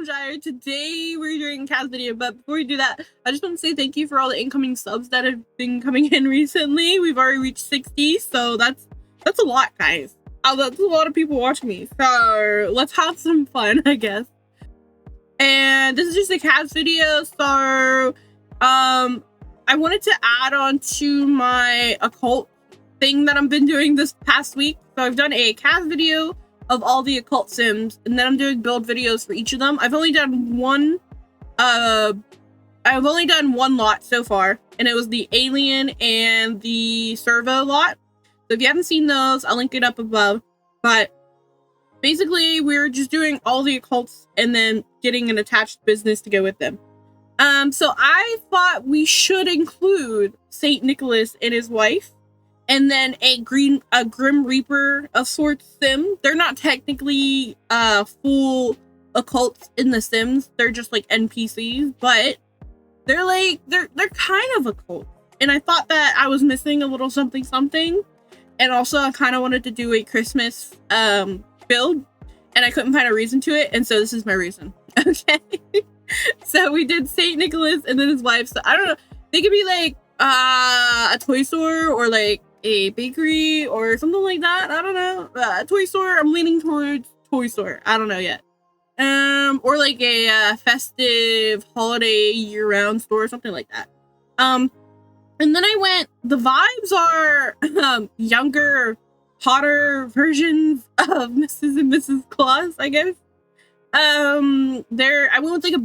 Shire. Today we're doing a CAS video, but before we do that, I just want to say thank you for all the incoming subs that have been coming in recently. We've already reached 60, so that's a lot, guys. That's a lot of people watching me. So let's have some fun, I guess. And this is just a CAS video, so I wanted to add on to my occult thing that I've been doing this past week. So I've done a CAS video of all the occult sims, and then I'm doing build videos for each of them. I've only done one lot so far, and it was the alien and the servo lot. So if you haven't seen those, I'll link it up above. But basically we're just doing all the occults and then getting an attached business to go with them. So I thought we should include Saint Nicholas and his wife, and then a Grim Reaper of sorts sim. They're not technically full occults in the Sims. They're just like NPCs, but they're kind of occult. And I thought that I was missing a little something. And also I kind of wanted to do a Christmas build, and I couldn't find a reason to it, and so this is my reason. Okay. So we did Saint Nicholas and then his wife. So I don't know. They could be like a toy store or like a bakery or something like that. I don't know. Toy store. I'm leaning towards toy store. I don't know yet. Or like a festive holiday year-round store or something like that. And then I went. The vibes are younger, hotter versions of Mrs. and Mrs. Claus, I guess. I went with like a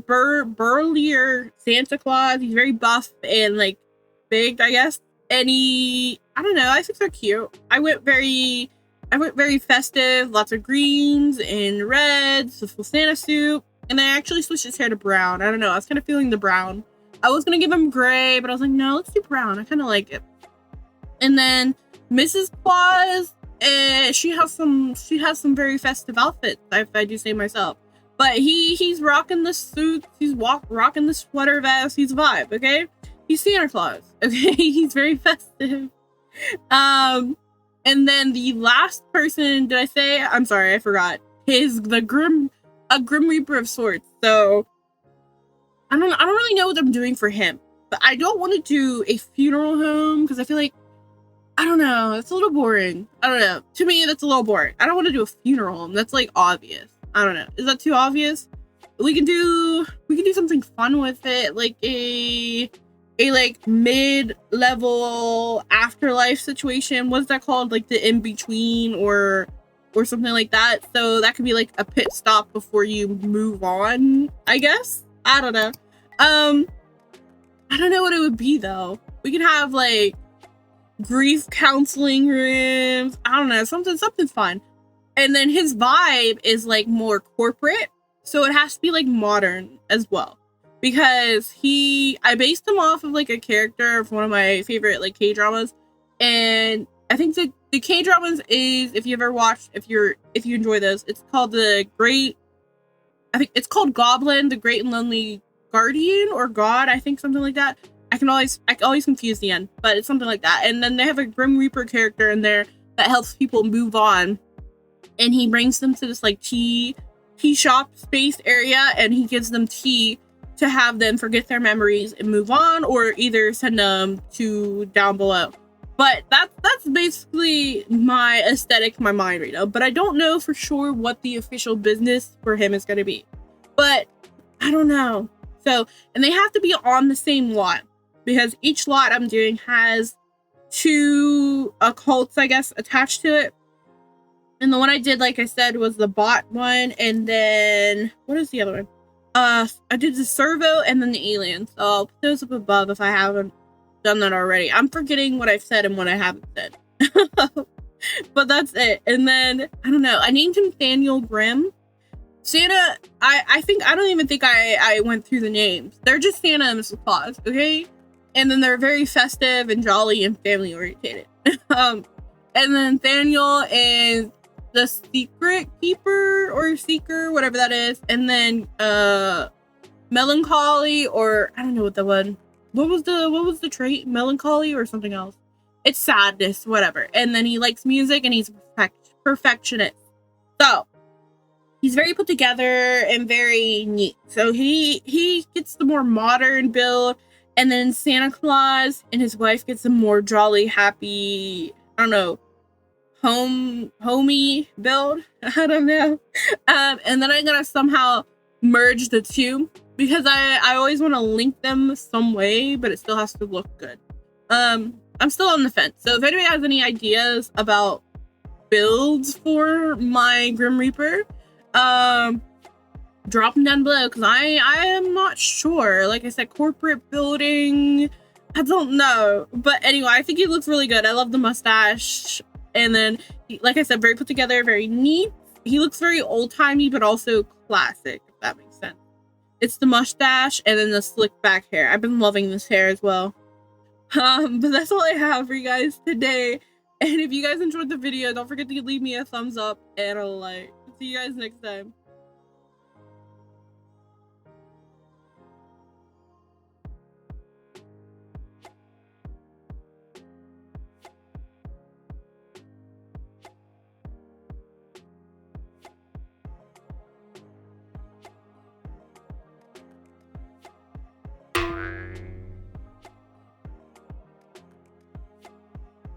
burlier Santa Claus. He's very buff and like big, I guess. And I don't know, I think they're cute. I went very festive, lots of greens and reds, the full Santa suit, and I actually switched his hair to brown. I don't know, I was kind of feeling the brown. I was gonna give him gray, but I was like, no, let's do brown. I kind of like it. And then Mrs. Claus, she has some very festive outfits, if I do say myself. But he's rocking the suit, he's rocking the sweater vest, he's a vibe, okay? He's Santa Claus, okay? He's very festive. And then the last person, did I say? I'm sorry, I forgot. A Grim Reaper of sorts. So I don't really know what I'm doing for him. But I don't want to do a funeral home because I feel like, I don't know, it's a little boring. I don't know. To me, that's a little boring. I don't want to do a funeral home. That's like obvious. I don't know. Is that too obvious? We can do something fun with it, like a like mid-level afterlife situation. What's that called? Like the in-between or something like that. So that could be like a pit stop before you move on, I guess. I don't know. I don't know what it would be though. We could have like grief counseling rooms. I don't know, something fun. And then his vibe is like more corporate, so it has to be like modern as well, because I based him off of like a character of one of my favorite like K-dramas, and I think the K-dramas is, if you ever watched, if you enjoy those, it's called I think it's called Goblin, the Great and Lonely Guardian, or God, I think, something like that. I always confuse the end, but it's something like that. And then they have a Grim Reaper character in there that helps people move on. And he brings them to this like tea shop space area, and he gives them tea to have them forget their memories and move on, or either send them to down below. But that's basically my aesthetic, my mind right now. But I don't know for sure what the official business for him is going to be. But I don't know. So, and they have to be on the same lot, because each lot I'm doing has 2 occults, I guess, attached to it. And the one I did, like I said, was the bot one. And then, what is the other one? I did the servo and then the alien. So I'll put those up above if I haven't done that already. I'm forgetting what I've said and what I haven't said. But that's it. And then, I don't know. I named him Nathaniel Grimm. Santa, I don't even think I went through the names. They're just Santa and Mrs. Claus, okay? And then they're very festive and jolly and family orientated. And then Nathaniel is the secret keeper or seeker, whatever that is. And then melancholy, or I don't know what the one. What was the trait? Melancholy or something else? It's sadness, whatever. And then he likes music and he's perfectionist. So he's very put together and very neat. So he gets the more modern build, and then Santa Claus and his wife gets a more jolly, happy, I don't know, homey build. I don't know. And then I'm gonna somehow merge the two because I always want to link them some way, but it still has to look good. I'm still on the fence. So if anybody has any ideas about builds for my Grim Reaper, drop them down below because I am not sure. Like I said, corporate building, I don't know. But anyway, I think he looks really good. I love the mustache. And then, like I said, very put together, very neat. He looks very old-timey, but also classic, if that makes sense. It's the mustache and then the slick back hair. I've been loving this hair as well. But that's all I have for you guys today. And if you guys enjoyed the video, don't forget to leave me a thumbs up and a like. See you guys next time.